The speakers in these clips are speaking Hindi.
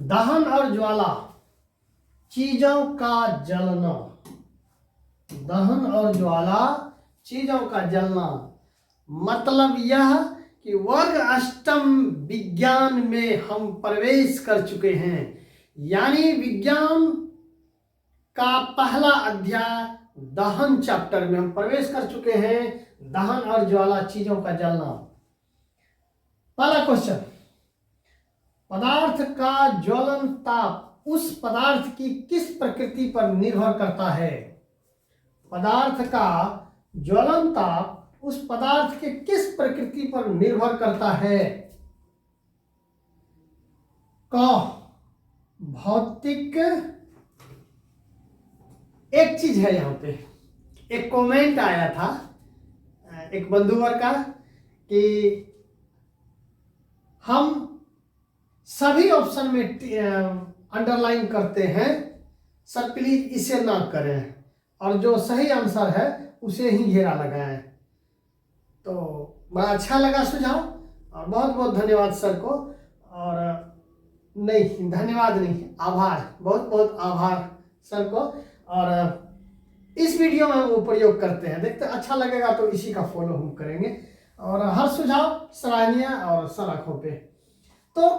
दहन और ज्वाला, चीजों का जलना। दहन और ज्वाला, चीजों का जलना, मतलब यह कि वर्ग अष्टम विज्ञान में हम प्रवेश कर चुके हैं। यानी विज्ञान का पहला अध्याय दहन चैप्टर में हम प्रवेश कर चुके हैं। दहन और ज्वाला, चीजों का जलना। पहला क्वेश्चन, पदार्थ का ज्वलन ताप उस पदार्थ की किस प्रकृति पर निर्भर करता है? पदार्थ का ज्वलन ताप उस पदार्थ के किस प्रकृति पर निर्भर करता है? क, भौतिक। एक चीज है, यहां पे एक कमेंट आया था एक बंधुवर का कि हम सभी ऑप्शन में अंडरलाइन करते हैं, सर प्लीज इसे ना करें, और जो सही आंसर है उसे ही घेरा लगाएं। तो बड़ा अच्छा लगा सुझाव, और बहुत बहुत धन्यवाद सर को। और नहीं, धन्यवाद नहीं, आभार, बहुत बहुत आभार सर को। और इस वीडियो में हम वो प्रयोग करते हैं, देखते अच्छा लगेगा तो इसी का फॉलो हम करेंगे। और हर सुझाव सराहनीय और सलाखों पे। तो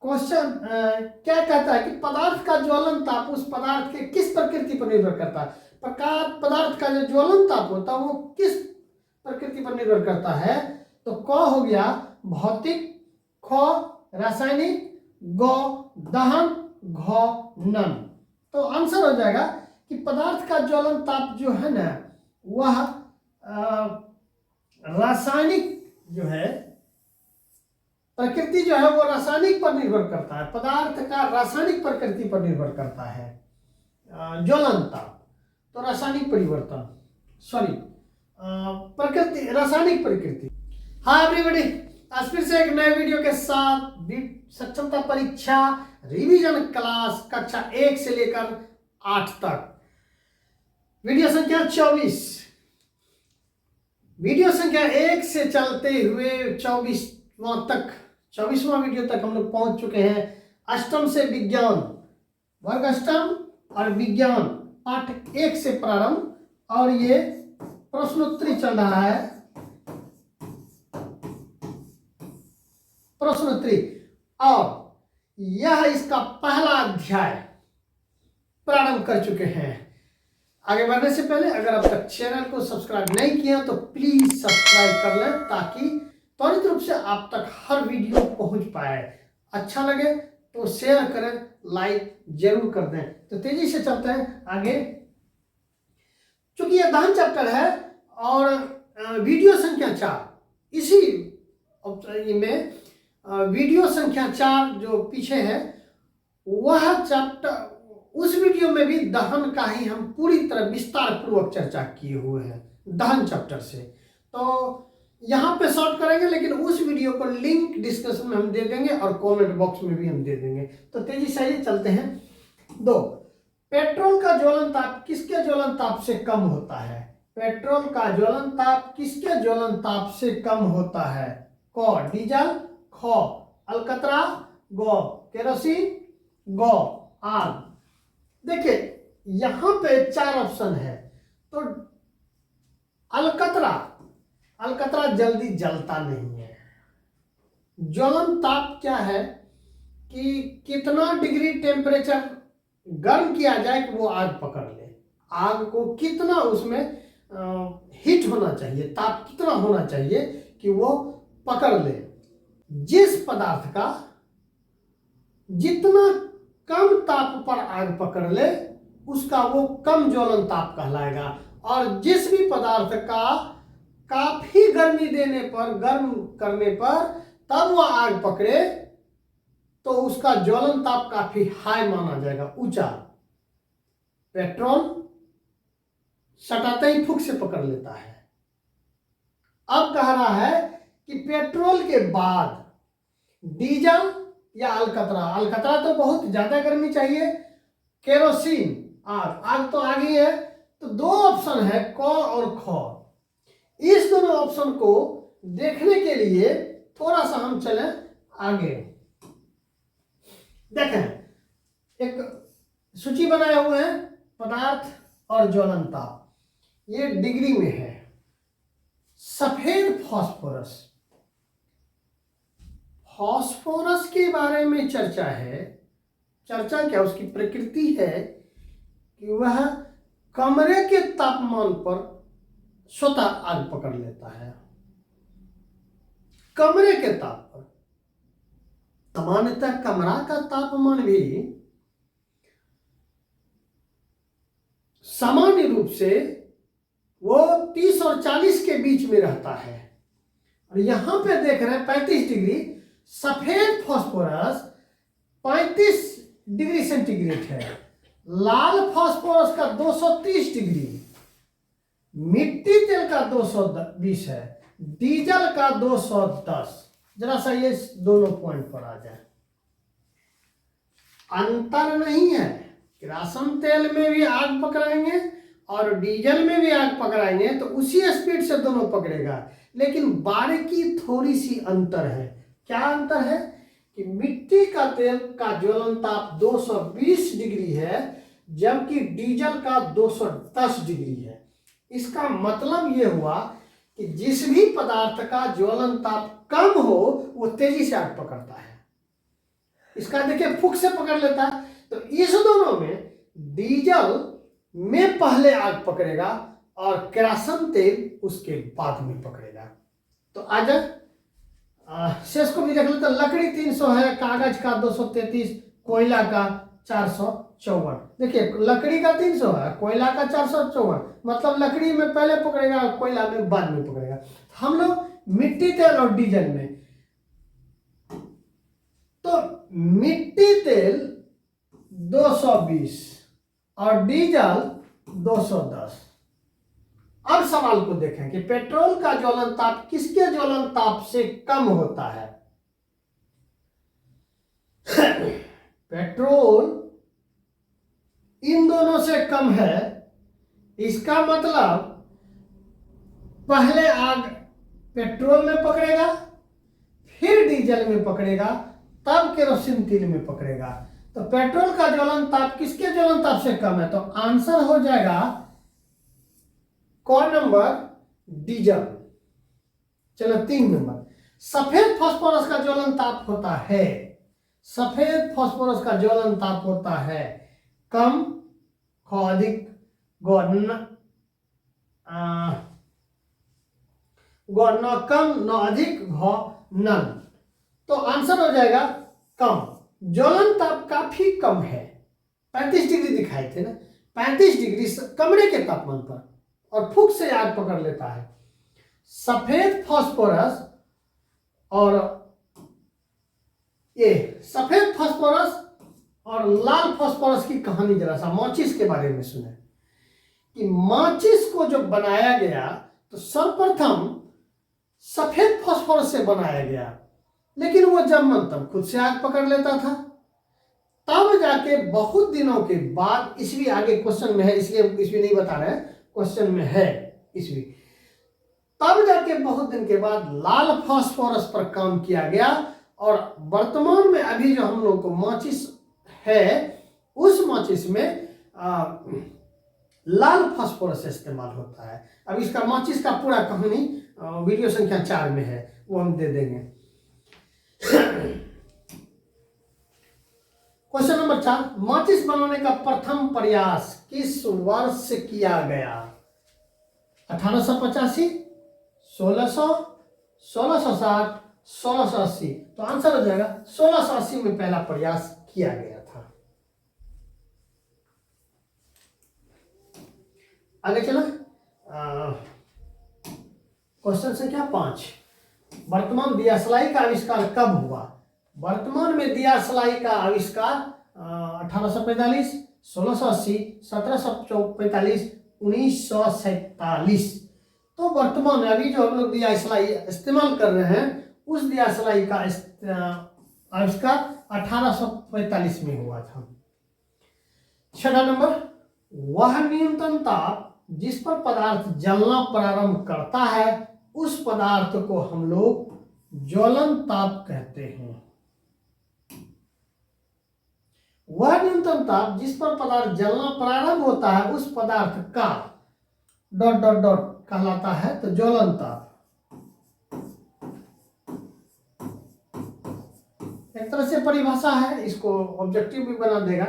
क्वेश्चन क्या कहता है कि पदार्थ का ज्वलन ताप उस पदार्थ के किस प्रकृति पर निर्भर करता है? पदार्थ का जो ज्वलन ताप होता है वो किस प्रकृति पर निर्भर करता है? तो क हो गया भौतिक, ख रासायनिक, ग दहन, घ नन। तो आंसर हो जाएगा कि पदार्थ का ज्वलन ताप जो है ना, वह रासायनिक जो है प्रकृति जो है वो रासायनिक पर निर्भर करता है। पदार्थ का रासायनिक प्रकृति पर निर्भर करता है ज्वलन ताप। तो रासायनिक परिवर्तन, सॉरी प्रकृति, रासायनिक प्रकृति। हाँ एवरीबॉडी, आज फिर से एक नए वीडियो के साथ सक्षमता परीक्षा रिवीजन क्लास कक्षा 1 से लेकर 8 तक, वीडियो संख्या 24। वीडियो संख्या 1 से चलते हुए 24वां तक, 24वां वीडियो तक हम लोग पहुंच चुके हैं। अष्टम से विज्ञान, वर्ग अष्टम और विज्ञान पाठ 1 से प्रारंभ, और ये प्रश्नोत्तरी चल रहा है, प्रश्नोत्तरी। और यह इसका पहला अध्याय प्रारंभ कर चुके हैं। आगे बढ़ने से पहले अगर अब तक चैनल को सब्सक्राइब नहीं किया तो प्लीज सब्सक्राइब कर लें, ताकि त्वरित रूप से आप तक हर वीडियो पहुंच पाए। अच्छा लगे तो शेयर करें, लाइक जरूर कर दें। तो तेजी से चलते हैं आगे। चूंकि यह दहन चैप्टर है और वीडियो संख्या 4, इसी में वीडियो संख्या 4 जो पीछे है वह चैप्टर, उस वीडियो में भी दहन का ही हम पूरी तरह विस्तार पूर्वक चर्चा किए हुए हैं दहन चैप्टर से। तो यहाँ पे शॉर्ट करेंगे, लेकिन उस वीडियो को लिंक डिस्क्रिप्शन में हम दे देंगे और कमेंट बॉक्स में भी हम दे देंगे। तो तेजी से चलते हैं। 2, पेट्रोल का ज्वलन ताप किसके ज्वलन ताप से कम होता है? पेट्रोल का ज्वलन ताप किसके ज्वलन ताप से कम होता है? क डीजल, ख अलकतरा, ग केरोसिन, ग आग। देखिए यहां पे 4 ऑप्शन है। तो अलकतरा जल्दी जलता नहीं है। ज्वलन ताप क्या है कि कितना डिग्री टेम्परेचर गर्म किया जाए कि वो आग पकड़ ले। आग को कितना उसमें हीट होना चाहिए, ताप कितना होना चाहिए कि वो पकड़ ले। जिस पदार्थ का जितना कम ताप पर आग पकड़ ले उसका वो कम ज्वलन ताप कहलाएगा। और जिस भी पदार्थ का काफी गर्मी देने पर, गर्म करने पर तब वह आग पकड़े तो उसका ज्वलन ताप काफी हाई माना जाएगा, ऊंचा। पेट्रोल सटाते ही फुक से पकड़ लेता है। अब कह रहा है कि पेट्रोल के बाद डीजल या अलकतरा तो बहुत ज्यादा गर्मी चाहिए, केरोसिन, आग तो आग ही है। तो 2 ऑप्शन है, क और ख। इस दोनों ऑप्शन को देखने के लिए थोड़ा सा हम चलें आगे। देखें, एक सूची बनाए हुए हैं पदार्थ और ज्वलन ताप, ये डिग्री में है। सफेद फास्फोरस, फास्फोरस के बारे में चर्चा है। चर्चा क्या, उसकी प्रकृति है कि वह कमरे के तापमान पर स्वतः आग पकड़ लेता है। कमरे के ताप पर, सामान्यतः कमरा का तापमान भी सामान्य रूप से वो 30 और 40 के बीच में रहता है। और यहां पे देख रहे हैं 35 डिग्री। सफेद फास्फोरस 35 डिग्री सेंटीग्रेड है। लाल फास्फोरस का 230 डिग्री, मिट्टी तेल का 220 है, डीजल का 210। जरा सा ये दोनों पॉइंट पर आ जाए, अंतर नहीं है। किरासन तेल में भी आग पकड़ाएंगे और डीजल में भी आग पकड़ाएंगे तो उसी स्पीड से दोनों पकड़ेगा, लेकिन बारीकी थोड़ी सी अंतर है। क्या अंतर है कि मिट्टी का तेल का ज्वलन ताप 220 डिग्री है, जबकि डीजल का 210 डिग्री है। इसका मतलब यह हुआ कि जिस भी पदार्थ का ज्वलन ताप कम हो वो तेजी से आग पकड़ता है। इसका देखिए फूंक से पकड़ लेता है। तो इस दोनों में डीजल में पहले आग पकड़ेगा और केरासन तेल उसके बाद में पकड़ेगा। तो आ जाए शेष को भी देख लेते। लकड़ी 300 है, कागज का 233, कोयला का 454। देखिए लकड़ी का 300 है, कोयला का 454, मतलब लकड़ी में पहले पकड़ेगा, कोयला में बाद में पकड़ेगा। हम लोग मिट्टी तेल और डीजल में, तो मिट्टी तेल 220 और डीजल 210। अब सवाल को देखें कि पेट्रोल का ज्वलन ताप किसके ज्वलन ताप से कम होता है। पेट्रोल इन दोनों से कम है। इसका मतलब पहले आग पेट्रोल में पकड़ेगा, फिर डीजल में पकड़ेगा, तब केरोसिन तेल में पकड़ेगा। तो पेट्रोल का ज्वलन ताप किसके ज्वलन ताप से कम है, तो आंसर हो जाएगा कौन नंबर, डीजल। चलो 3 नंबर, सफेद फास्फोरस का ज्वलन ताप होता है, सफेद फास्फोरस का ज्वलन ताप होता है कम, ख अधिक, ग न कम, न अधिक, घ नन। तो आंसर हो जाएगा कम। ज्वलन ताप काफी कम है, 35 डिग्री दिखाए थे ना, 35 डिग्री कमरे के तापमान पर, और फूंक से आग पकड़ लेता है। सफेद फास्फोरस और ये सफेद फास्फोरस और लाल फास्फोरस की कहानी जरा सा माचिस के बारे में सुने कि माचिस को जब बनाया गया तो सर्वप्रथम सफेद फास्फोरस से बनाया गया, लेकिन वो जब मन तब खुद से आग पकड़ लेता था। तब जाके बहुत दिनों के बाद, इसलिए आगे क्वेश्चन में है, इसलिए इसलिए नहीं बता रहे हैं, क्वेश्चन में है इसलिए, तब जाके बहुत दिन के बाद लाल फास्फोरस पर काम किया गया। और वर्तमान में अभी जो हम लोग को माचिस है, उस माचिस में लाल फास्फोरस इस्तेमाल होता है। अब इसका माचिस का पूरा कहानी वीडियो संख्या 4 में है, वो हम दे देंगे। क्वेश्चन नंबर 4, माचिस बनाने का प्रथम प्रयास किस वर्ष किया गया। 1885, 1600, 1660, 1680। तो आंसर हो जाएगा 1680 में पहला प्रयास किया गया था। आगे चलो, क्वेश्चन संख्या 5, वर्तमान दियासलाई का आविष्कार कब हुआ। वर्तमान में दियासलाई का आविष्कार 1845, 1680, 1745, 1947। तो वर्तमान में अभी जो हम लोग दियासलाई इस्तेमाल कर रहे हैं, उस दियासलाई का आविष्कार 1845 में हुआ था। 6 नंबर, वह न्यूनतम ताप जिस पर पदार्थ जलना प्रारंभ करता है, उस पदार्थ को हम लोग ज्वलन ताप कहते हैं। न्यूनतम ताप जिस पर पदार्थ जलना प्रारंभ होता है उस पदार्थ का डॉट डॉट डॉट कहलाता है तो ज्वलन ताप। एक तरह से परिभाषा है, इसको ऑब्जेक्टिव भी बना देगा।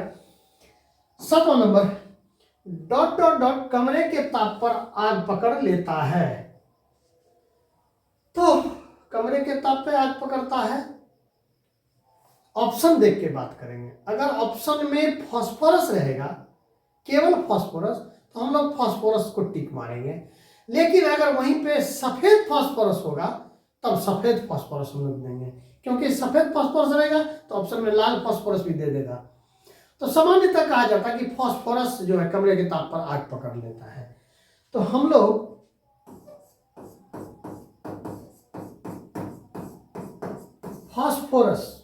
7वां नंबर, डॉट डॉट डॉट कमरे के ताप पर आग पकड़ लेता है। तो कमरे के ताप पे आग पकड़ता है, ऑप्शन देख के बात करेंगे। अगर ऑप्शन में फास्फोरस रहेगा, केवल फास्फोरस, तो हम लोग फास्फोरस को टिक मारेंगे। लेकिन अगर वहीं पे सफेद फास्फोरस होगा तब सफेद फास्फोरस हम लोग देंगे, क्योंकि सफेद फास्फोरस रहेगा तो ऑप्शन में लाल फास्फोरस भी दे देगा। तो सामान्यतः कहा जाता है कि फास्फोरस जो है कमरे के ताप पर आग पकड़ लेता है। तो हम लोग फास्फोरस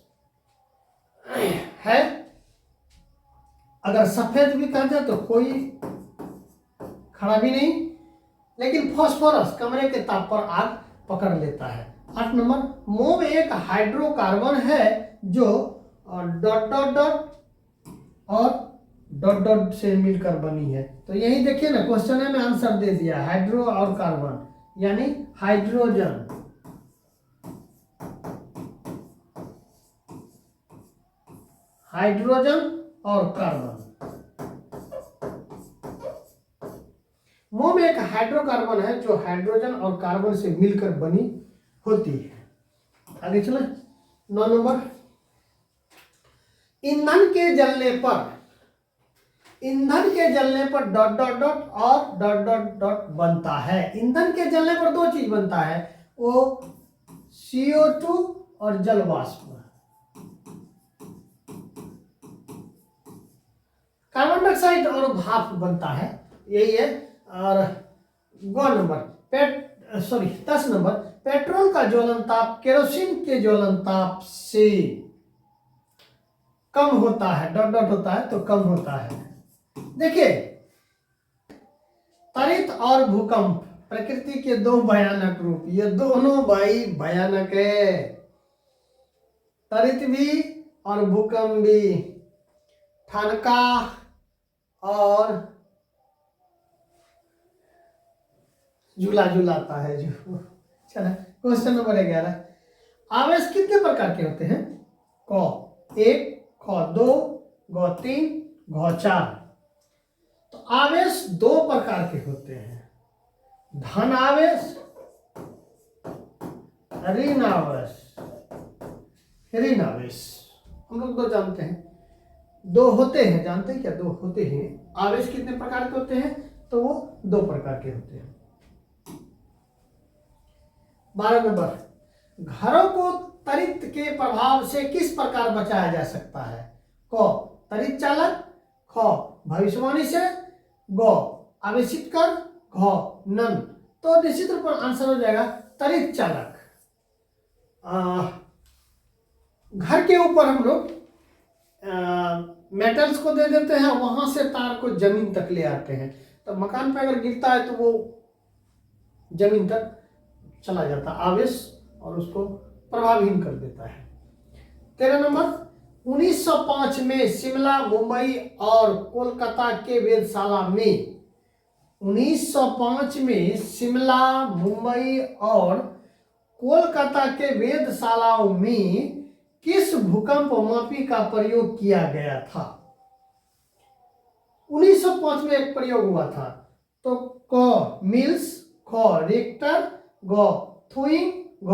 है, अगर सफेद भी कह जाए तो कोई खराबी नहीं, लेकिन फास्फोरस कमरे के ताप पर आग पकड़ लेता है। 8 नंबर, मोम एक हाइड्रोकार्बन है जो डॉट डॉट डॉट और डॉट डॉट से मिलकर बनी है। तो यही देखिए ना, क्वेश्चन में आंसर दे दिया, हाइड्रो और कार्बन यानी हाइड्रोजन। हाइड्रोजन और कार्बन। मोम एक हाइड्रोकार्बन है जो हाइड्रोजन और कार्बन से मिलकर बनी होती है। आगे चले। 9 नंबर, ईंधन के जलने पर डॉट डॉट डॉट और डॉट डॉट डॉट बनता है। ईंधन के जलने पर दो चीज बनता है, वो CO2 और जल वाष्प। कार्बन डाइऑक्साइड और भाप बनता है, यही है। और 10 नंबर, पेट्रोल का ज्वलन ताप केरोसिन के ज्वलन ताप से कम होता है, डॉट डॉट होता है तो कम होता है। देखिए, त्वरित और भूकंप प्रकृति के दो भयानक रूप, ये दोनों भाई भयानक है। त्वरित भी और भूकंप भी, ठनका और झूला झूलाता है जो। चला, क्वेश्चन नंबर 11, आवेश कितने प्रकार के होते हैं? क 1, ख 2, ग 3, घ 4। तो आवेश दो प्रकार के होते हैं, धन आवेश, ऋण आवेश। ऋण आवेश हम लोग दो जानते हैं, दो होते हैं, जानते हैं क्या? दो होते हैं। आवेश कितने प्रकार के होते हैं? तो वो दो प्रकार के होते हैं। 12 नंबर, घरों को त्वरित के प्रभाव से किस प्रकार बचाया जा सकता है? क त्वरित चालक, ख भविष्यवाणी से, ग आवेशित कर, घ नन। तो निश्चित रूप पर आंसर हो जाएगा त्वरित चालक। घर के ऊपर हम लोग मेटल्स को दे देते हैं, वहां से तार को जमीन तक ले आते हैं, तो मकान पर अगर गिरता है तो वो जमीन तक चला जाता आवेश और उसको प्रभावहीन कर देता है। 13 नंबर, 1905 में शिमला, मुंबई और कोलकाता के वेधशाला में 1905 में शिमला, मुंबई और कोलकाता के वेधशालाओं में किस भूकंप मापी का प्रयोग किया गया था? 1905 में एक प्रयोग हुआ था, तो क मिल्स, ख रिक्टर, ग थुइंग, घ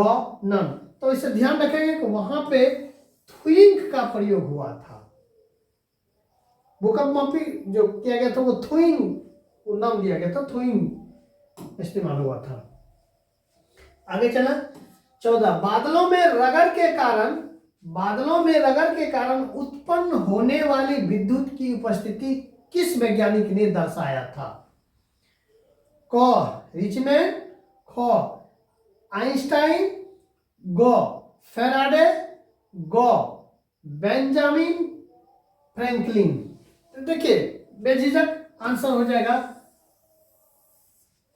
नन। तो इसे ध्यान रखेंगे कि वहां पे थुइंग का प्रयोग हुआ था। भूकंप मापी जो किया गया था वो थुइंग को नाम दिया गया था, थुइंग इस्तेमाल हुआ था। आगे चला। 14, बादलों में रगड़ के कारण उत्पन्न होने वाली विद्युत की उपस्थिति किस वैज्ञानिक ने दर्शाया था? क रिचमैन, ख आइंस्टाइन, ग फैराडे, ग बेंजामिन फ्रैंकलिन। तो देखिए, बेझिझक आंसर हो जाएगा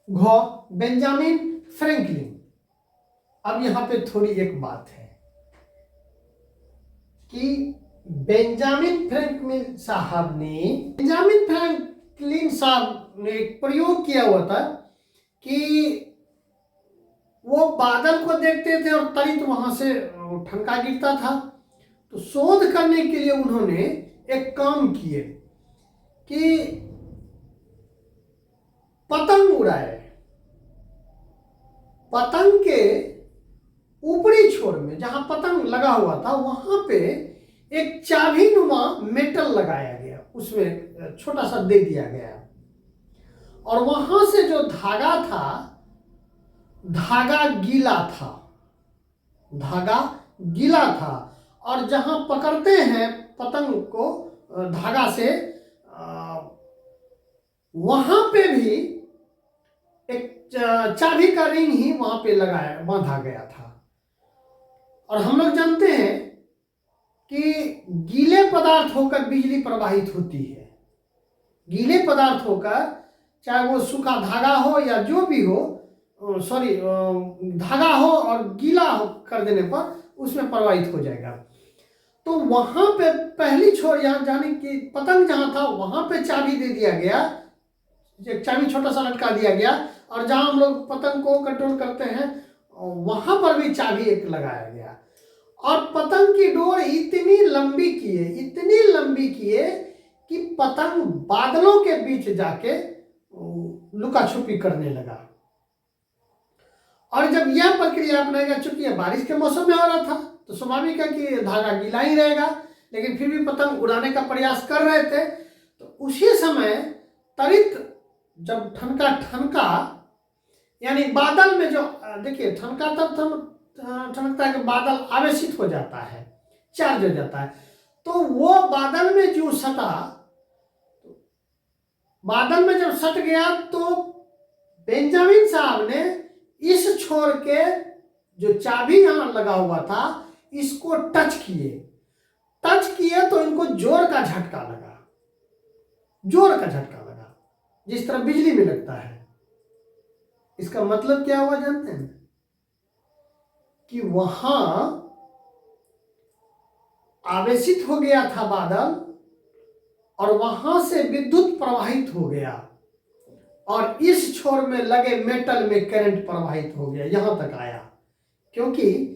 घ बेंजामिन फ्रैंकलिन। अब यहां पे थोड़ी एक बात है कि बेंजामिन फ्रैंकलिन साहब ने एक प्रयोग किया हुआ था कि वो बादल को देखते थे और त्वरित वहां से ठनका गिरता था। तो शोध करने के लिए उन्होंने एक काम किए कि पतंग उड़ाए। पतंग के ऊपरी छोर में जहां पतंग लगा हुआ था वहां पे एक चाबी नुमा मेटल लगाया गया, उसमें छोटा सा दे दिया गया, और वहां से जो धागा था, धागा गीला था, और जहां पकड़ते हैं पतंग को धागा से, वहां पे भी एक चाबी का रिंग ही वहां पे बांधा गया था। और हम लोग जानते हैं कि गीले पदार्थ होकर बिजली प्रवाहित होती है। गीले पदार्थ होकर, चाहे वो सूखा धागा हो या जो भी हो, धागा हो और गीला हो कर देने पर उसमें प्रवाहित हो जाएगा। तो वहां पे पहली छोर यहां जाने की पतंग जहां था वहां पे चाबी दे दिया गया, एक चाबी छोटा सा लटका दिया गया, और जहां हम लोग पतंग को कंट्रोल करते हैं वहां पर भी चाबी एक लगाया गया। और पतंग की डोर इतनी लंबी किए कि पतंग बादलों के बीच जाके लुका छुपी करने लगा। और जब यह प्रक्रिया अपनाएगा, चूंकि यह बारिश के मौसम में हो रहा था तो स्वाभाविक है कि धागा गीला ही रहेगा, लेकिन फिर भी पतंग उड़ाने का प्रयास कर रहे थे। तो उसी समय त्वरित जब ठनका, यानी बादल में जो देखिए ठनका तब ठनकता है कि बादल आवेशित हो जाता है, चार्ज हो जाता है। तो वो बादल में जो सटा, बादल में जब सट गया तो बेंजामिन साहब ने इस छोर के जो चाबी यहां लगा हुआ था इसको टच किए तो इनको जोर का झटका लगा, जिस तरह बिजली में लगता है। इसका मतलब क्या हुआ जानते हैं? कि वहां आवेशित हो गया था बादल, और वहां से विद्युत प्रवाहित हो गया, और इस छोर में लगे मेटल में करंट प्रवाहित हो गया, यहां तक आया। क्योंकि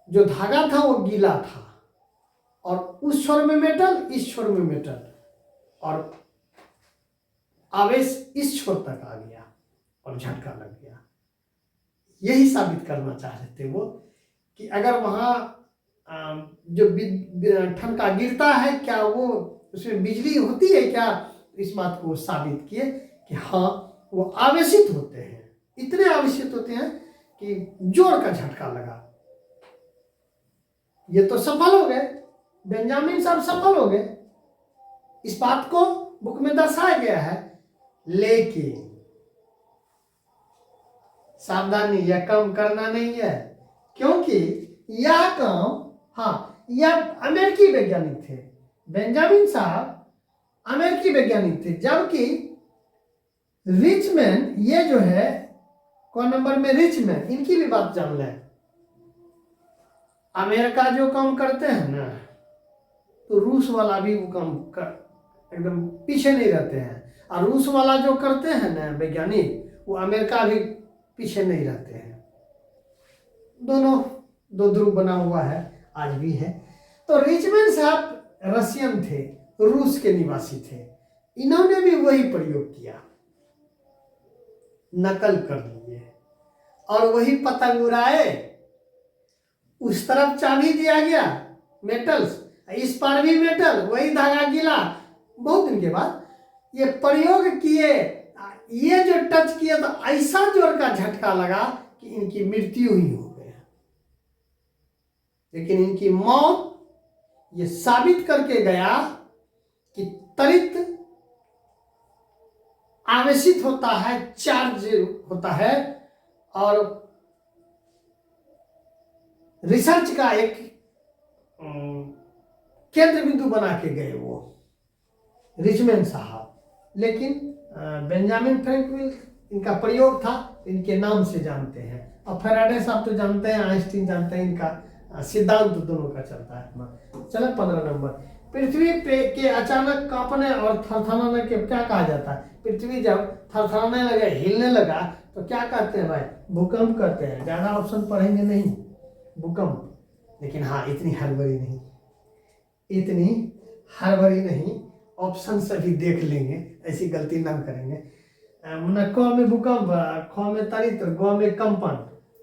जो धागा था वो गीला था, और उस छोर में मेटल, इस छोर में मेटल, और आवेश इस छोर तक आ गया और झटका लग गया। यही साबित करना चाह रहे थे वो कि अगर वहां जो ठनका गिरता है, क्या वो उसमें बिजली होती है क्या? इस बात को साबित किए कि हाँ, वो आवेशित होते हैं, इतने आवेशित होते हैं कि जोर का झटका लगा। ये तो सफल हो गए, बेंजामिन साहब सफल हो गए, इस बात को बुक में दर्शाया गया है। लेकिन सावधानी, यह काम करना नहीं है, क्योंकि यह काम, हाँ, यह अमेरिकी वैज्ञानिक थे, बेंजामिन साहब अमेरिकी वैज्ञानिक थे, जबकि रिचमैन, ये जो है कौन नंबर में, रिचमैन, इनकी भी बात जान लें। अमेरिका जो काम करते हैं ना, तो रूस वाला भी वो काम एकदम पीछे नहीं रहते हैं, और रूस वाला जो करते हैं ना वैज्ञानिक, वो अमेरिका भी पीछे नहीं रहते हैं। दोनों दो ध्रुव बना हुआ है, आज भी है। तो रिचमैन साहब रशियन थे, रूस के निवासी थे, इन्होंने भी वही प्रयोग किया, नकल कर लिए और वही पतंग उड़ाए। उस तरफ चाबी दिया गया मेटल्स, इस पर भी मेटल, वही धागा गीला। बहुत दिन के बाद ये प्रयोग किए, ये जो टच किया तो ऐसा जोर का झटका लगा कि इनकी मृत्यु ही हो गई। लेकिन इनकी मौत ये साबित करके गया कि त्वरित आवेशित होता है, चार्ज होता है, और रिसर्च का एक केंद्र बिंदु बना के गए वो रिचमैन साहब। लेकिन बेंजामिन फ्रैंकलिन इनका प्रयोग था, इनके नाम से जानते हैं। और फैराडे साहब तो जानते हैं, आइंस्टीन जानते हैं, इनका सिद्धांत दोनों का चलता है। चलो 15 नंबर, पृथ्वी पे के अचानक कांपने और थरथराने के क्या कहा जाता है? पृथ्वी जब थरथराने लगे, हिलने लगा, तो क्या कहते हैं भाई? भूकंप कहते हैं। ज्यादा ऑप्शन पढ़ेंगे नहीं, भूकंप। लेकिन हाँ, इतनी हड़बड़ी नहीं, इतनी हड़बड़ी नहीं, ऑप्शन से भी देख लेंगे, ऐसी गलती ना करेंगे। क में भूकंप, ख में तरित्र, ग में कंपन,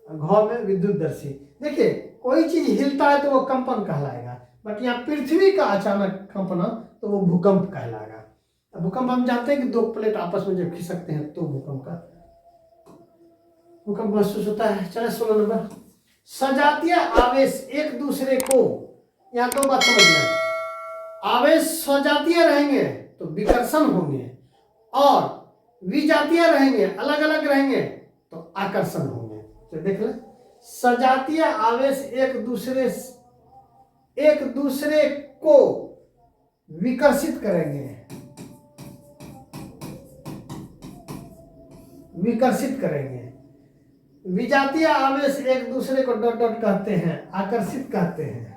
घ में विद्युतदर्शी। देखिए, कोई चीज हिलता है तो वो कंपन कहलाएगा, बट यहाँ पृथ्वी का अचानक कंपना तो वो भूकंप कहलाएगा। भूकंप हम जानते हैं कि दो प्लेट आपस में जब खिसकते हैं तो भूकंप महसूस होता है। चले 16 नंबर, सजातीय आवेश एक दूसरे को, यहाँ दो बात समझना, आवेश सजातीय रहेंगे तो विकर्षण होंगे, और विजातीय रहेंगे, अलग अलग रहेंगे तो आकर्षण होंगे। तो देख ले, सजातीय आवेश एक दूसरे को विकर्षित करेंगे, विजातीय आवेश एक दूसरे को डॉट डॉट कहते हैं, आकर्षित कहते हैं।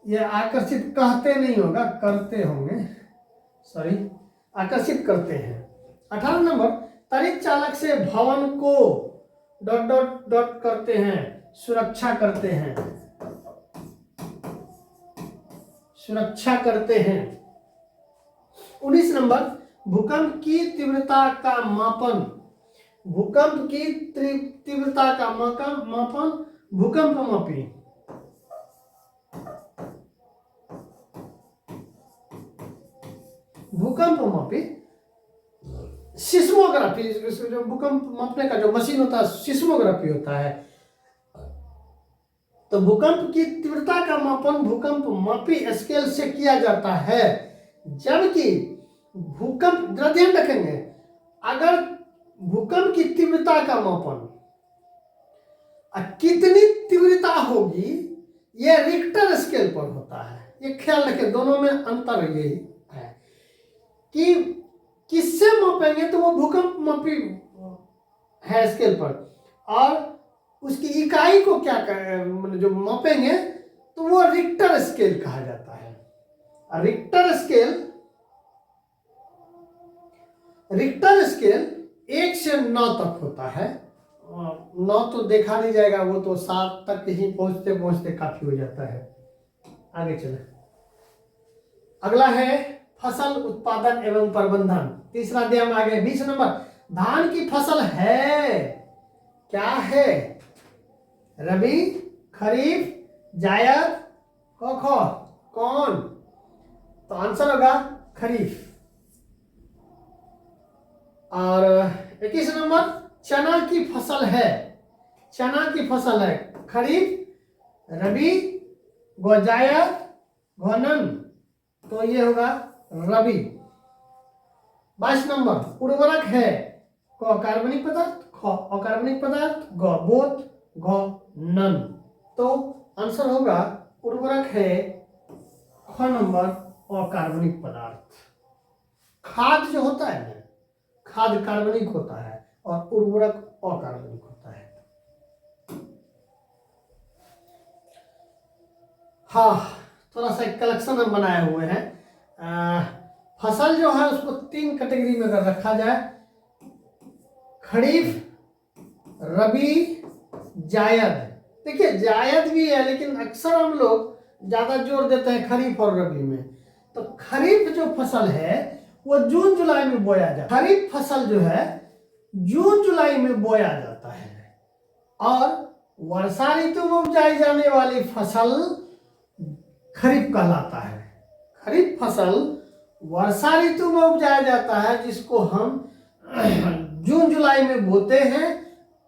ये आकर्षित कहते नहीं होगा, करते होंगे, सॉरी, आकर्षित करते हैं। 18 नंबर, तरित चालक से भवन को डॉट डॉट डॉट करते हैं, सुरक्षा करते हैं, सुरक्षा करते हैं। 19 नंबर, भूकंप की तीव्रता का मापन, भूकंप की तीव्रता का मापन भूकंप मापी, भूकंप मापी सिस्मोग्राफी, जो भूकंप मापने का जो मशीन होता है सिस्मोग्राफी होता है। तो भूकंप की तीव्रता का मापन भूकंप मापी स्केल से किया जाता है, जबकि भूकंप, ध्यान रखेंगे, अगर भूकंप की तीव्रता का मापन कितनी तीव्रता होगी यह रिक्टर स्केल पर होता है। ये ख्याल रखें, दोनों में अंतर यही है कि किससे मापेंगे तो वो भूकंप मापी है स्केल पर, और उसकी इकाई को क्या मतलब जो मापेंगे तो वो रिक्टर स्केल कहा जाता है। रिक्टर स्केल 1 से 9 तक होता है। 9 तो देखा नहीं जाएगा, वो तो 7 तक ही पहुंचते पहुंचते काफी हो जाता है। आगे चले, अगला है फसल उत्पादन एवं प्रबंधन, तीसरा अध्याय में आगे। 20 नंबर, धान की फसल है, क्या है? रबी, खरीफ, जायद, कौन? तो आंसर होगा खरीफ। और 21 नंबर, चना की फसल है, चना की फसल है, खरीफ, रबी, जायद, घनन, तो ये होगा रबी। 22 नंबर, उर्वरक है, क कार्बनिक पदार्थ, ख अकार्बनिक पदार्थ, ग बोथ, घ नन, तो आंसर होगा उर्वरक है ख नंबर अकार्बनिक पदार्थ। खाद जो होता है ना, खाद कार्बनिक होता है और उर्वरक अकार्बनिक होता है। हाँ, थोड़ा सा कलेक्शन हम बनाए हुए हैं। फसल जो है उसको 3 कैटेगरी में अगर रखा जाए, खरीफ, रबी, जायद। देखिए, जायद भी है, लेकिन अक्सर हम लोग ज्यादा जोर देते हैं खरीफ और रबी में। तो खरीफ जो फसल है वो जून जुलाई में बोया जाता है। खरीफ फसल जो है जून जुलाई में बोया जाता है, और वर्षा ऋतु में उपजाई जाने वाली फसल खरीफ कहलाता है। खरीफ फसल वर्षा ऋतु में उपजाया जाता है, जिसको हम जून जुलाई में बोते हैं।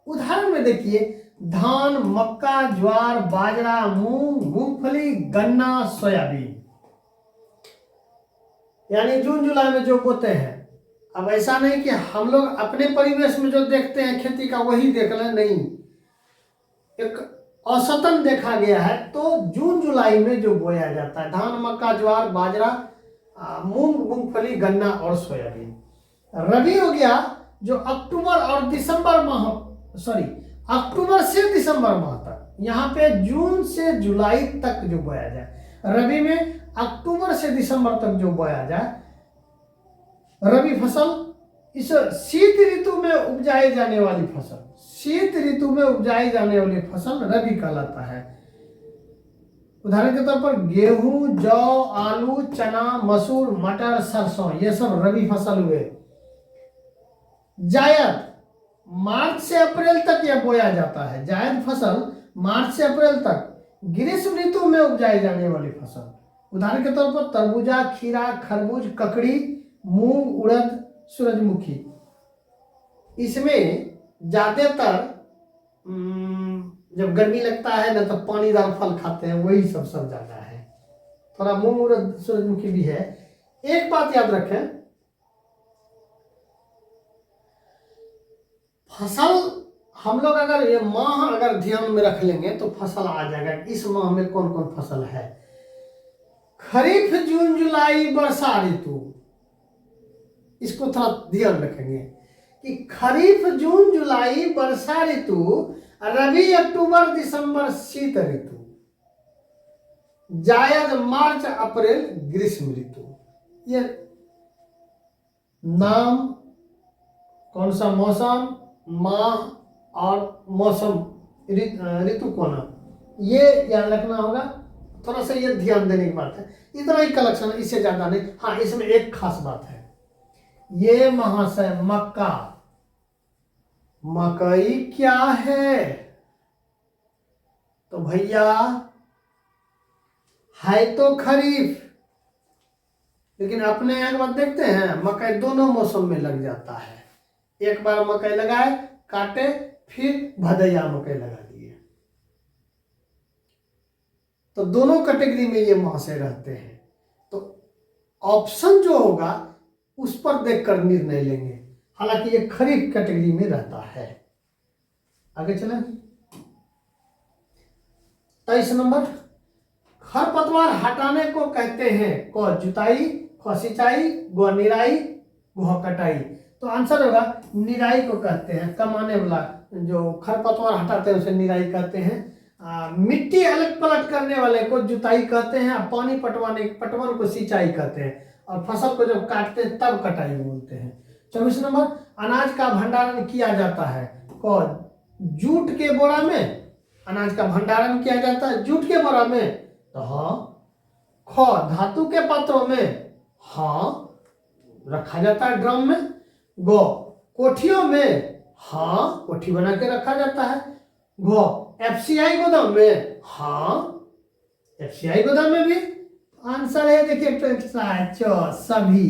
उदाहरण में देखिए, धान, मक्का, ज्वार, बाजरा, मूंग, मूंगफली, गन्ना, सोयाबीन, यानी जून जुलाई में जो बोते हैं। अब ऐसा नहीं कि हम लोग अपने परिवेश में जो देखते हैं खेती का वही देख लें, नहीं, एक औसतन देखा गया है। तो जून जुलाई में जो बोया जाता है धान, मक्का, ज्वार, बाजरा, मूंग, मूंगफली, गन्ना और सोयाबीन। रबी हो गया जो अक्टूबर और दिसंबर माह, सॉरी अक्टूबर से दिसंबर माह तक, यहाँ पे जून से जुलाई तक जो बोया जाए। रबी में अक्टूबर से दिसंबर तक जो बोया जाए रबी फसल, इस शीत ऋतु में उपजाई जाने वाली फसल, शीत ऋतु में उपजाई जाने वाली फसल रबी कहलाता है। उदाहरण के तौर पर गेहूं, जौ, आलू, चना, मसूर, मटर, सरसों, ये सब रबी फसल हुए। जायद मार्च से अप्रैल तक यह बोया जाता है। जायद फसल मार्च से अप्रैल तक ग्रीष्म ऋतु में उपजाई जाने वाली फसल। उदाहरण के तौर पर तरबूजा, खीरा, खरबूज, ककड़ी, मूंग, उड़द, सूरजमुखी। इसमें ज्यादातर जब गर्मी लगता है ना तो पानीदार फल खाते हैं, वही सब ज्यादा है। थोड़ा मूंग, उड़द, सूरजमुखी भी है। एक बात याद रखें, फसल हम लोग अगर ये माह अगर ध्यान में रख लेंगे तो फसल आ जाएगा। इस माह में कौन कौन फसल है। खरीफ, जून, जुलाई, वर्षा ऋतु, इसको थोड़ा ध्यान रखेंगे कि खरीफ, जून, जुलाई, वर्षा ऋतु, रबी, अक्टूबर, दिसंबर, शीत ऋतु, जायद मार्च, अप्रैल, ग्रीष्म ऋतु। ये नाम, कौन सा मौसम, माह और मौसम, ऋतु को नाम, ये याद रखना होगा। थोड़ा सा ये ध्यान देने की बात है। इतना ही कलेक्शन है, इससे ज्यादा नहीं। हाँ, इसमें एक खास बात है, ये महाशय मक्का, मकई क्या है तो भैया है तो खरीफ, लेकिन अपने यहाँ बात देखते हैं, मकई दोनों मौसम में लग जाता है। एक बार मकई लगाए, काटे, फिर भदैया मकई लगा दिए, तो दोनों कैटेगरी में ये महाशय रहते हैं। तो ऑप्शन जो होगा उस पर देखकर निर्णय लेंगे। हालांकि ये खरीफ कैटेगरी में रहता है। आगे चलें। 23 नंबर, खरपतवार हटाने को कहते हैं क जुताई, ख सिंचाई, ग निराई, घ कटाई। तो आंसर होगा निराई को कहते हैं। कमाने वाला जो खरपतवार हटाते हैं उसे निराई कहते हैं। मिट्टी अलग पलट करने वाले को जुताई कहते हैं। पानी पटवन को सिंचाई कहते हैं। और फसल को जब काटते हैं तब कटाई बोलते हैं। 24 नंबर, अनाज का भंडारण किया जाता है क जूट के बोरा में, अनाज का भंडारण किया जाता है जूट के बोरा में, तो हाँ। ख धातु के पात्रों में, हाँ रखा जाता है ड्रम में। ग कोठियों में, हाँ कोठी बना के रखा जाता है। घ एफसीआई गोदाम में, हाँ एफसीआई गोदाम में भी। आंसर है देखिए 25 सभी।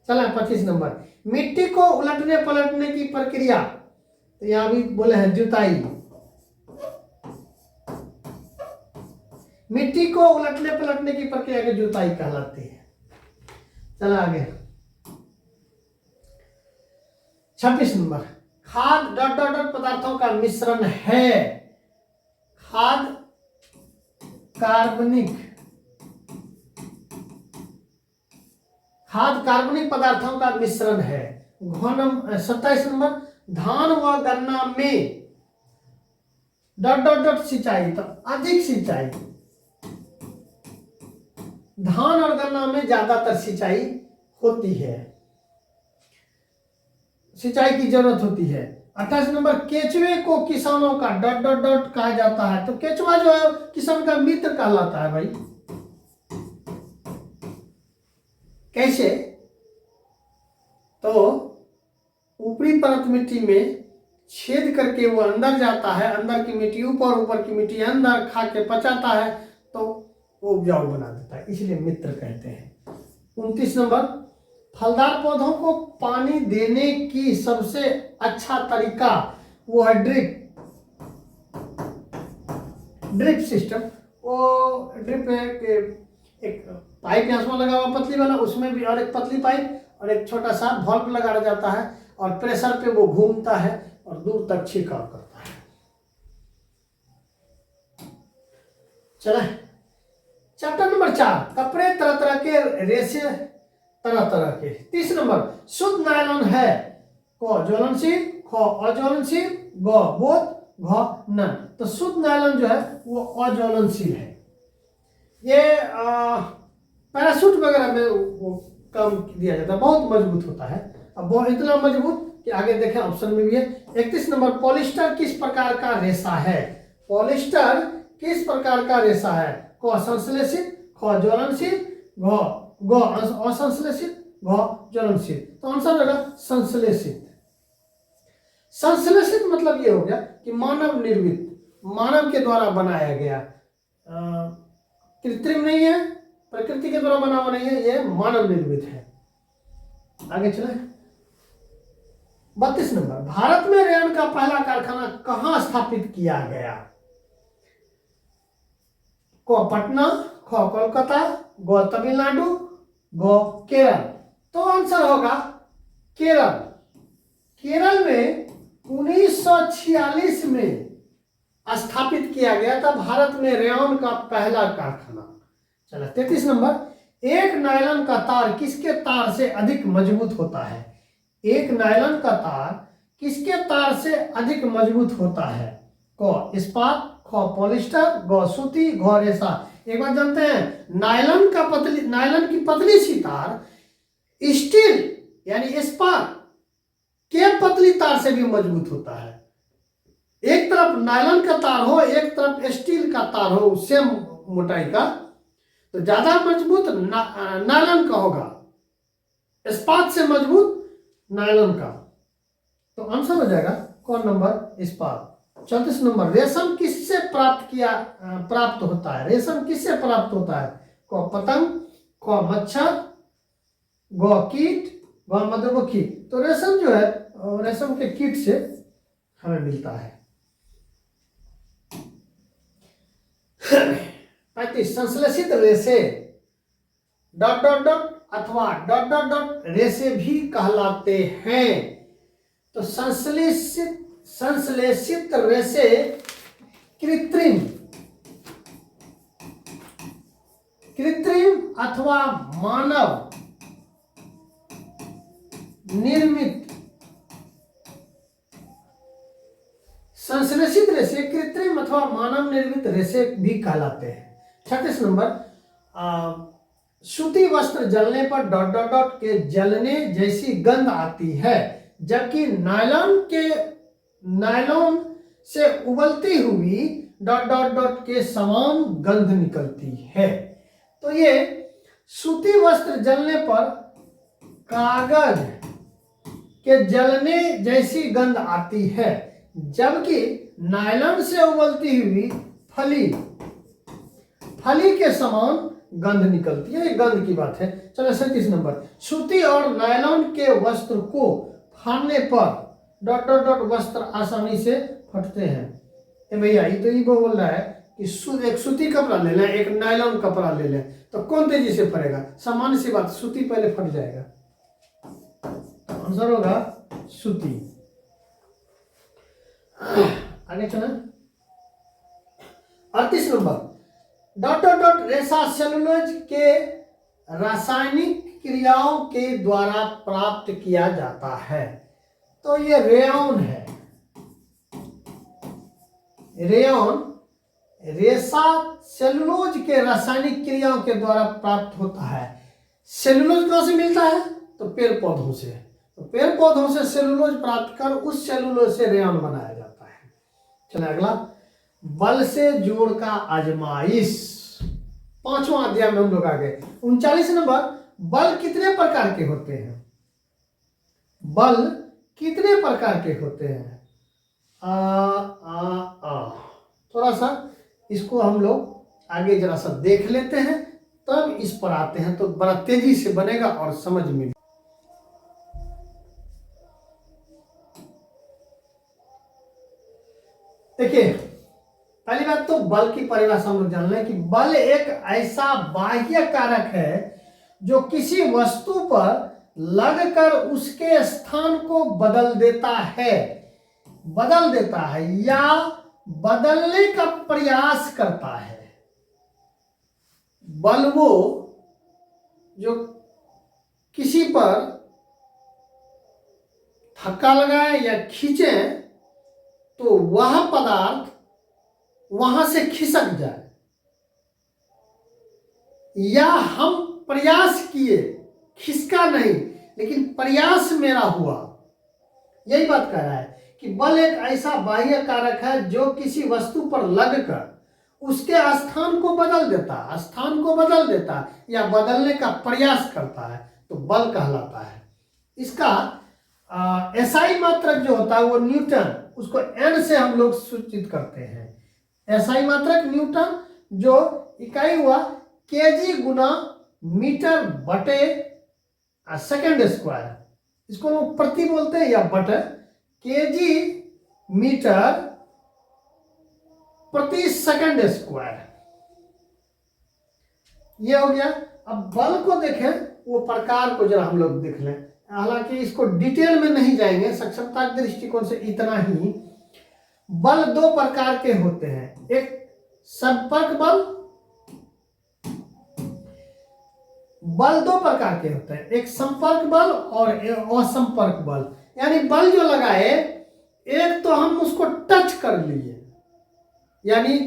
चला 25 नंबर, मिट्टी को उलटने पलटने की प्रक्रिया, तो यहां भी बोले हैं जुताई। मिट्टी को उलटने पलटने की प्रक्रिया की जुताई कहलाती है। चला आगे। 26 नंबर, खाद डॉट डॉट डॉट पदार्थों का मिश्रण है। खाद कार्बनिक पदार्थों का मिश्रण है। 27 नंबर, धान व गन्ना में डॉट डॉट डॉट सिंचाई, तो अधिक सिंचाई। धान और गन्ना में ज्यादातर सिंचाई होती है, सिंचाई की जरूरत होती है। 28 नंबर, केचुए को किसानों का डॉट डॉट डॉट कहा जाता है। तो केचुआ जो है किसान का मित्र कहलाता है भाई। कैसे? तो ऊपरी परत मिट्टी में छेद करके वो अंदर जाता है, अंदर की मिट्टी ऊपर, ऊपर की मिट्टी अंदर, खा के पचाता है तो वो उपजाऊ बना देता है, इसलिए मित्र कहते हैं। 29 नंबर, फलदार पौधों को पानी देने की सबसे अच्छा तरीका वो है ड्रिप सिस्टम। वो ड्रिप है कि एक पाइप यहाँ में लगा हुआ पतली वाला, उसमें भी और एक पतली पाइप और एक छोटा सा वॉल्व लगाया जाता है और प्रेशर पे वो घूमता है और दूर तक छिड़काव करता है। चले चैप्टर नंबर 4, कपड़े तरह तरह के रेशे तरह तरह के। 30 नंबर शुद्ध नायलॉन है, क ज्वलनशील, ख अज्वलनशील, ग बोध, घ नन। तो शुद्ध नायलॉन जो है वो अज्वलनशील है। ये पैराशूट वगैरह में वो काम दिया जाता है, बहुत मजबूत होता है। अब वो इतना मजबूत कि आगे देखें ऑप्शन में भी है। 31 नंबर पॉलिस्टर किस प्रकार का रेशा है? पॉलिस्टर किस प्रकार का रेशा है? क संश्लेषित, ख ज्वलनशील, ग असंश्लेषित, घ ज्वलनशील। तो आंसर होगा संश्लेषित। संश्लेषित मतलब ये हो गया कि मानव निर्मित, मानव के द्वारा बनाया गया, कृत्रिम नहीं है, प्रकृति के द्वारा बना हुआ नहीं है, ये मानव निर्मित है। आगे चले। 32 नंबर भारत में रेयन का पहला कारखाना कहां स्थापित किया गया? क पटना, ख कोलकाता, ग तमिलनाडु, ग केरल। तो आंसर होगा केरल। केरल में 1946 में स्थापित किया गया था भारत में रेयन का पहला कारखाना। चलो 33 नंबर एक नायलॉन का तार किसके तार से अधिक मजबूत होता है? एक नायलॉन का तार किसके तार से अधिक मजबूत होता है? क इस्पात, ख पॉलिस्टर, ग सूती, घ रेशा। एक बात जानते हैं, नायलॉन की पतली सी तार स्टील यानी इस्पात के पतली तार से भी मजबूत होता है। एक तरफ नायलॉन का तार हो, एक तरफ स्टील का तार हो सेम मोटाई का, तो ज्यादा मजबूत नायलॉन का होगा, इस्पात से मजबूत नायलॉन का। तो आंसर हो जाएगा कौन नंबर? इस्पात। 34 नंबर रेशम किससे प्राप्त होता है? रेशम किससे प्राप्त होता है? क पतंग, ख मच्छर, ग कीट, ग मधुमक्खी। तो रेशम जो है रेशम के कीट से हमें मिलता है। 35 संश्लेषित रेशे डॉट डॉट डॉट अथवा डॉट डॉट डॉट रेशे भी कहलाते हैं। तो संश्लेषित रेशे कृत्रिम अथवा मानव निर्मित, संश्लेषित रेशे कृत्रिम अथवा मानव निर्मित रेशे भी कहलाते हैं। 36 नंबर सूती वस्त्र जलने पर डॉट डॉट डॉट के जलने जैसी गंध आती है, जबकि नायलॉन से उबलती हुई डॉट डॉट डॉट के समान गंध निकलती है। तो ये सूती वस्त्र जलने पर कागज के जलने जैसी गंध आती है, जबकि नायलॉन से उबलती हुई फली के समान गंध निकलती है। ये गंध की बात है। चलो 37 नंबर सूती और नायलॉन के वस्त्र को फाड़ने पर डॉट डॉट डॉट वस्त्र आसानी से फटते हैं। भैया ये तो ये बोल रहा है कि एक सूती कपड़ा ले लें, एक नायलॉन कपड़ा ले लें, तो कौन तेजी से फटेगा? सामान्य सी बात, सूती पहले फट जाएगा। आंसर होगा सूती। आगे चलें। 38 नंबर डॉट डॉट डॉट रेशा सेलुलोज के रासायनिक क्रियाओं के द्वारा प्राप्त किया जाता है। तो ये रेयन है। रेयन रेशा सेलुलोज के रासायनिक क्रियाओं के द्वारा प्राप्त होता है। सेलुलोज कहां से मिलता है? तो पेड़ पौधों से। तो पेड़ पौधों से सेलुलोज प्राप्त कर उस सेलुलोज से रेयन बनाया जाता है। चलिए अगला, बल से जोड़ का आजमाइश, 5वां अध्याय में हम लोग आ गए। 39 नंबर बल कितने प्रकार के होते हैं? बल कितने प्रकार के होते हैं? थोड़ा सा इसको हम लोग आगे जरा सा देख लेते हैं, तब इस पर आते हैं, तो बड़ा तेजी से बनेगा और समझ में। देखिए पहली बात तो बल की परिभाषा हम लोग जान लें कि बल एक ऐसा बाह्य कारक है जो किसी वस्तु पर लगकर उसके स्थान को बदल देता है या बदलने का प्रयास करता है। बल वो जो किसी पर धक्का लगाए या खींचें तो वह पदार्थ वहां से खिसक जाए, या हम प्रयास किए, खिसका नहीं लेकिन प्रयास मेरा हुआ। यही बात कह रहा है कि बल एक ऐसा बाह्य कारक है जो किसी वस्तु पर लगकर उसके स्थान को बदल देता या बदलने का प्रयास करता है, तो बल कहलाता है। इसका एसआई मात्रक जो होता है वो न्यूटन, उसको एन से हम लोग सूचित करते हैं। एसआई मात्रक न्यूटन, जो इकाई हुआ केजी गुना मीटर बटे सेकेंड स्क्वायर, इसको वो प्रति बोलते हैं या बटे, केजी मीटर प्रति सेकेंड स्क्वायर, ये हो गया। अब बल को देखें, वो प्रकार को जरा हम लोग देख लें, हालांकि इसको डिटेल में नहीं जाएंगे, सक्षमता के दृष्टिकोण से इतना ही। बल दो प्रकार के होते हैं, एक संपर्क बल दो प्रकार के होते हैं, एक संपर्क बल और असंपर्क बल। यानी बल जो लगाए, एक तो हम उसको टच कर लिए, यानी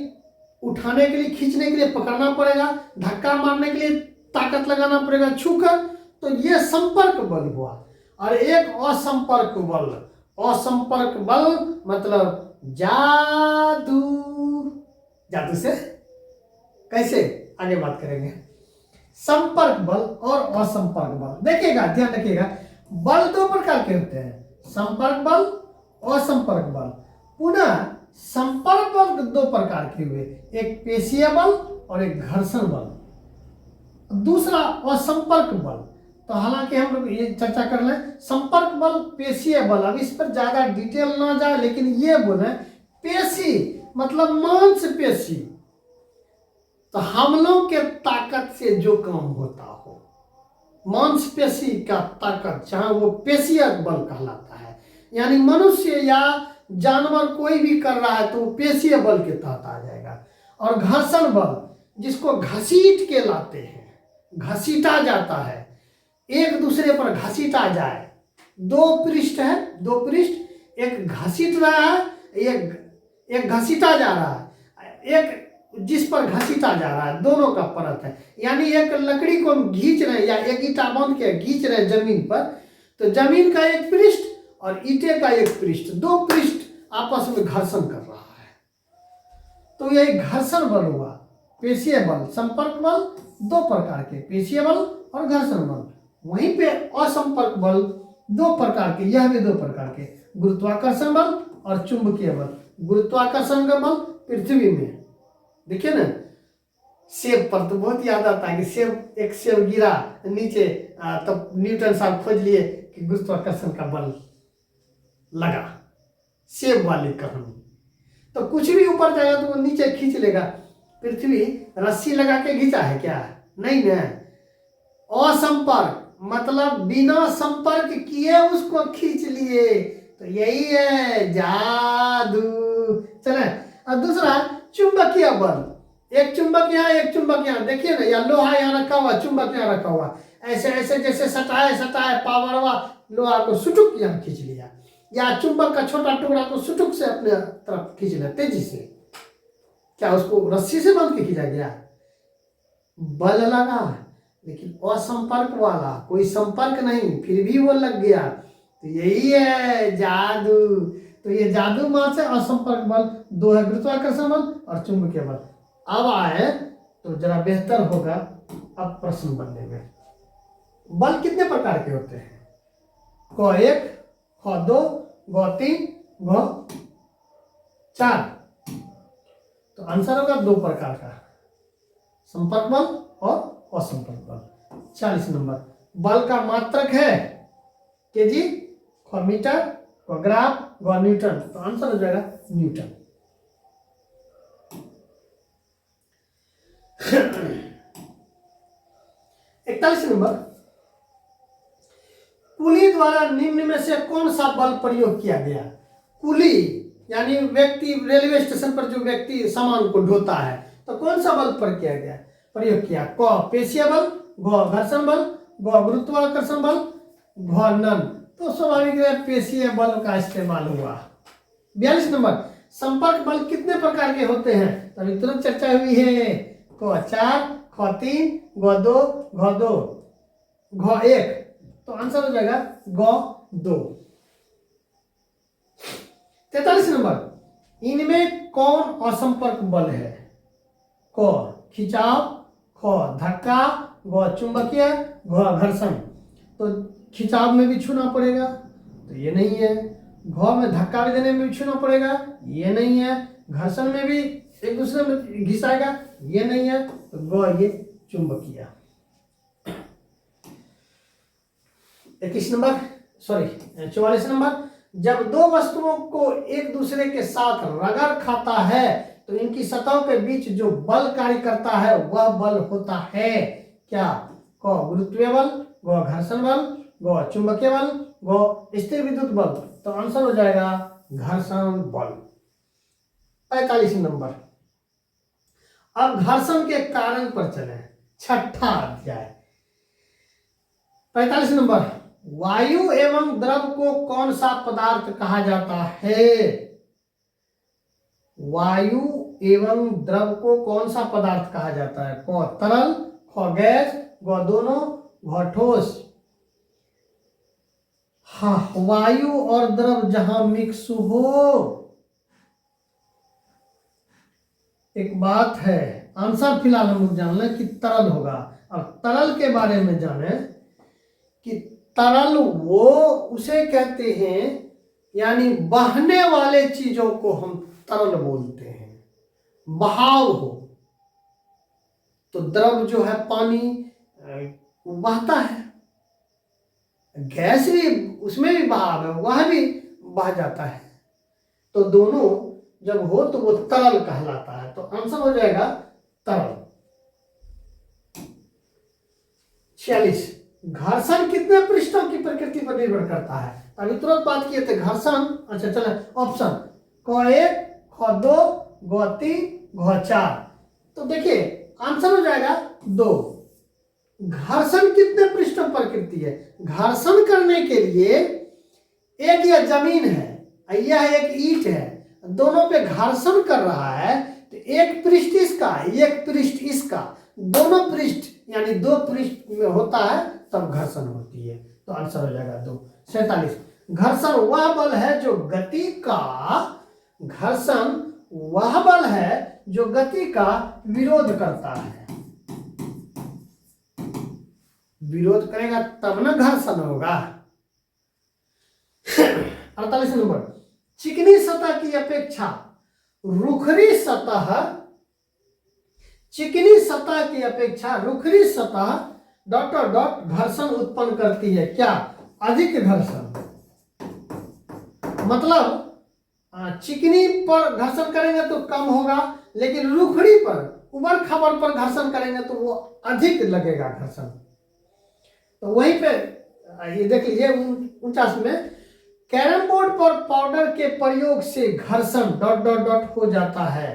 उठाने के लिए, खींचने के लिए पकड़ना पड़ेगा, धक्का मारने के लिए ताकत लगाना पड़ेगा छूकर, तो ये संपर्क बल हुआ। और एक असंपर्क बल मतलब जादू से कैसे, आगे बात करेंगे। संपर्क बल और असंपर्क बल, देखिएगा, ध्यान रखिएगा, बल दो प्रकार के होते हैं, संपर्क बल, असंपर्क बल। पुनः संपर्क बल दो प्रकार के हुए, एक पेशीय बल और एक घर्षण बल। दूसरा असंपर्क बल, तो हालांकि हम लोग ये चर्चा कर लें, संपर्क बल, पेशीय बल, अब इस पर ज्यादा डिटेल ना जाए, लेकिन ये बोले पेशी मतलब मांसपेशी, तो हम लोग के ताकत से जो काम होता हो, मांसपेशी का ताकत, जहां वो पेशीय बल कहलाता है। यानी मनुष्य या जानवर कोई भी कर रहा है तो वो पेशीय बल के तहत आ जाएगा। और घर्षण बल, जिसको घसीट के लाते हैं, घसीटा जाता है, एक दूसरे पर घसीटा जाए। दो पृष्ठ है, दो पृष्ठ, एक घसीट रहा है, एक घसीटा जा रहा है, एक जिस पर घसीटा जा रहा है, दोनों का परत है। यानी एक लकड़ी को हम खींच रहे हैं या एक ईंटा बांध के खींच रहे हैं जमीन पर, तो जमीन का एक पृष्ठ और ईंटे का एक पृष्ठ, दो पृष्ठ आपस में घर्षण कर रहा है, तो यही घर्षण बल हुआ। पेशीय बल, संपर्क बल दो प्रकार के, पेशीय बल और घर्षण बल। वहीं पे असंपर्क बल दो प्रकार के, यह भी दो प्रकार के, गुरुत्वाकर्षण बल और चुंबकीय बल। गुरुत्वाकर्षण का बल पृथ्वी में, देखिए ना, सेब पर तो बहुत याद आता है कि एक सेब गिरा नीचे, तब न्यूटन साहब खोज लिए कि गुरुत्वाकर्षण का बल लगा, सेब वाली कहानी। तो कुछ भी ऊपर जाएगा तो वो नीचे खींच लेगा। पृथ्वी रस्सी लगा के खींचा है क्या? नहीं ना। असंपर्क मतलब बिना संपर्क किए उसको खींच लिए, तो यही है जादू। चले, अब दूसरा चुंबकीय बल, एक चुंबक यहाँ, एक चुंबक यहाँ, देखिए ना, या लोहा यहाँ रखा हुआ, चुंबक यहाँ रखा हुआ, ऐसे ऐसे जैसे सटाए पावरवा लोहा को सुटुक यहाँ खींच लिया, या चुंबक का छोटा टुकड़ा को सुटुक से अपने तरफ खींच लिया तेजी से। क्या उसको रस्सी से बांध के खींचा गया? बल लगा, लेकिन असंपर्क वाला, कोई संपर्क नहीं, फिर भी वो लग गया, तो यही है जादू। तो ये जादू मां से असंपर्क बल दो है, गुरुत्वाकर्षण बल और चुंबकीय बल। अब आए तो जरा बेहतर होगा अब प्रश्न बनने में। बल कितने प्रकार के होते हैं? क एक, ख दो, ग तीन, घ चार। तो आंसर होगा दो प्रकार का, संपर्क बल और असंपर्क बल। 40 नंबर। बल का मात्रक है केजी, ख मीटर, क ग्राम, ग न्यूटन। तो आंसर हो जाएगा न्यूटन। इकतालीस नंबर। कुली द्वारा निम्न में से कौन सा बल प्रयोग किया गया? कुली यानी व्यक्ति, रेलवे स्टेशन पर जो व्यक्ति सामान को ढोता है, तो कौन सा बल प्रयोग किया? क पेशीय बल, घ घर्षण बल, ग गुरुत्वाकर्षण बल, घ नन। तो स्वाभाविक है पेशीय बल का इस्तेमाल हुआ। 42 नंबर, संपर्क बल कितने प्रकार के होते हैं? अभी तुरंत चर्चा हुई है। क 4, ख 3, ग 2, घ 2, घ 1। तो आंसर हो जाएगा ग 2। 43 नंबर, इनमें कौन असंपर्क बल है? क खिंचाव, ख धक्का, ग चुंबकीय, घ घर्षण। तो खिंचाव में भी छूना पड़ेगा, तो ये नहीं है। घ में धक्का भी देने में भी छूना पड़ेगा, ये नहीं है। घर्षण में भी एक दूसरे में घिसाएगा, ये नहीं है। तो ग ये चुंबकीय। 21 नंबर, सॉरी 44 नंबर, जब दो वस्तुओं को एक दूसरे के साथ रगड़ खाता है तो इनकी सतहों के बीच जो बल कार्य करता है वह बल होता है क्या? क गुरुत्वीय बल, ग घर्षण बल, ग चुंबकीय बल, ग स्थिर विद्युत बल। तो आंसर हो जाएगा घर्षण बल। 45 नंबर, अब घर्षण के कारण पर चले। छठा अध्याय। 45 नंबर, वायु एवं द्रव को कौन सा पदार्थ कहा जाता है? वायु एवं द्रव को कौन सा पदार्थ कहा जाता है? क तरल, ख गैस, ग दोनों, घ ठोस। हाँ, वायु और द्रव जहां मिक्स हो, एक बात है, आंसर फिलहाल हम लोग जान लें कि तरल होगा। अब तरल के बारे में जाने कि तरल वो उसे कहते हैं, यानी बहने वाले चीजों को हम तरल बोलते हैं। बहाव हो तो द्रव जो है पानी वो बहता है, गैस भी उसमें भी बहाव है, वह भी बह जाता है। तो दोनों जब हो तो वो तरल कहलाता है। तो आंसर हो जाएगा तरल। 46, घर्षण कितने पृष्ठों की प्रकृति पर निर्भर करता है? अभी तुरंत बात किए थे घर्षण। अच्छा चले ऑप्शन, क 1, ख 2, ग 3, घ 4। तो देखिए आंसर हो जाएगा 2। घर्षण कितने पृष्ठों पर प्रकृति है? घर्षण करने के लिए एक यह जमीन है, यह एक ईंट है, दोनों पे घर्षण कर रहा है। तो एक पृष्ठ इसका, एक पृष्ठ इसका, दोनों पृष्ठ यानी 2 पृष्ठ में होता है तब घर्षण होती है। तो आंसर हो जाएगा 2। 47, घर्षण वह बल है जो गति का, घर्षण वह बल है जो गति का विरोध करता है। विरोध करेगा तब ना घर्षण होगा। 48 नंबर, चिकनी सतह की अपेक्षा रुखरी सतह, चिकनी सतह की अपेक्षा रुखरी सतह डॉट डॉट घर्षण उत्पन्न करती है क्या? अधिक घर्षण। मतलब चिकनी पर घर्षण करेंगे तो कम होगा, लेकिन रुखड़ी पर, उबड़ खाबड़ पर घर्षण करेंगे तो वो अधिक लगेगा घर्षण। तो वहीं पे ये देख लीजिए 49 में, कैरम बोर्ड पर पाउडर के प्रयोग से घर्षण डॉट डॉट डॉट हो जाता है।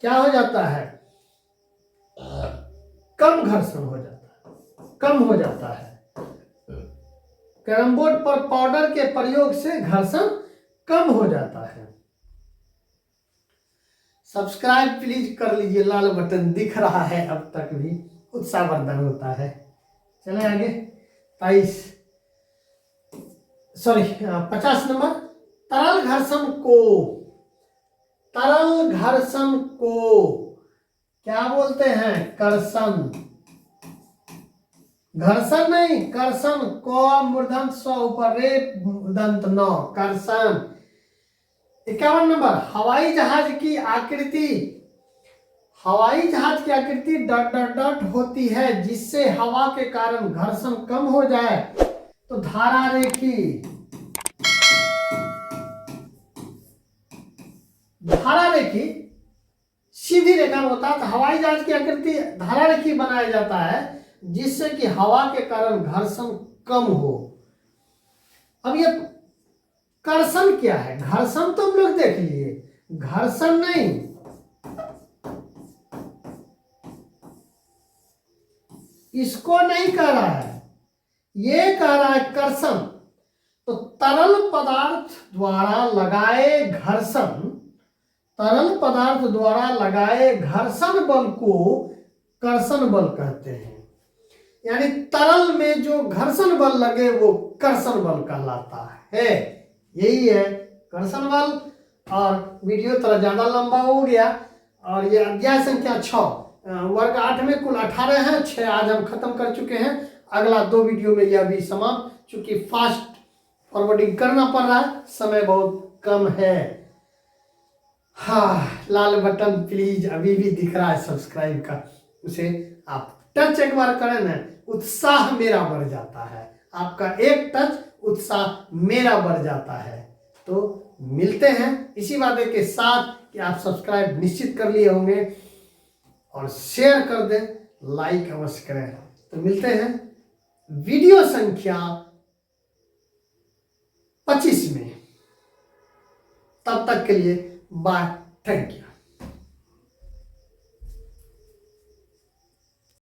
क्या हो जाता है? कम घर्षण हो जाता है, कम हो जाता है। कैरम बोर्ड पर पाउडर के प्रयोग से घर्षण कम हो जाता है। सब्सक्राइब प्लीज कर लीजिए, लाल बटन दिख रहा है अब तक भी, उत्साहवर्धन होता है। चले आगे। 23, सॉरी 50 नंबर, तरल घर्षण को, तरल घर्षण को क्या बोलते हैं? कर्षण। घर्षण नहीं, कर्षण। क मूर्धन्य स ऊपर रे दंत न, कर्षण। 51 नंबर, हवाई जहाज की आकृति, हवाई जहाज की आकृति डॉट डॉट डॉट होती है जिससे हवा के कारण घर्षण कम हो जाए। तो धारा रेखी, धारा रेखी सीधी रेखा में होता है। तो हवाई जहाज की आकृति धारा रेखी बनाया जाता है जिससे कि हवा के कारण घर्षण कम हो। अब ये कर्षण क्या है? घर्षण तो हम लोग देख लिए, घर्षण नहीं, इसको नहीं कह रहा है। ये कह रहा है कर्षण, तो तरल पदार्थ द्वारा लगाए घर्षण, तरल पदार्थ द्वारा लगाए घर्षण बल को कर्षण बल कहते हैं। यानी तरल में जो घर्षण बल लगे वो कर्षण बल कहलाता है। यही है कर्षण बल। और वीडियो थोड़ा ज्यादा लंबा हो गया, और ये अध्याय संख्या 6, वर्ग 8 में कुल 18 हैं, 6 आज हम खत्म कर चुके हैं। अगला 2 वीडियो में यह भी समाप्त, चूंकि फास्ट फॉरवर्डिंग करना पड़ रहा है, समय बहुत कम है। हाँ, लाल बटन प्लीज अभी भी दिख रहा है सब्सक्राइब का, उसे आप टच एक बार करें ना, उत्साह मेरा बढ़ जाता है। आपका एक टच उत्साह मेरा बढ़ जाता है। तो मिलते हैं इसी वादे के साथ कि आप सब्सक्राइब निश्चित कर लिए होंगे और शेयर कर दें, लाइक अवश्य करें। तो मिलते हैं वीडियो संख्या 25 में। तब तक के लिए बाय, थैंक यू।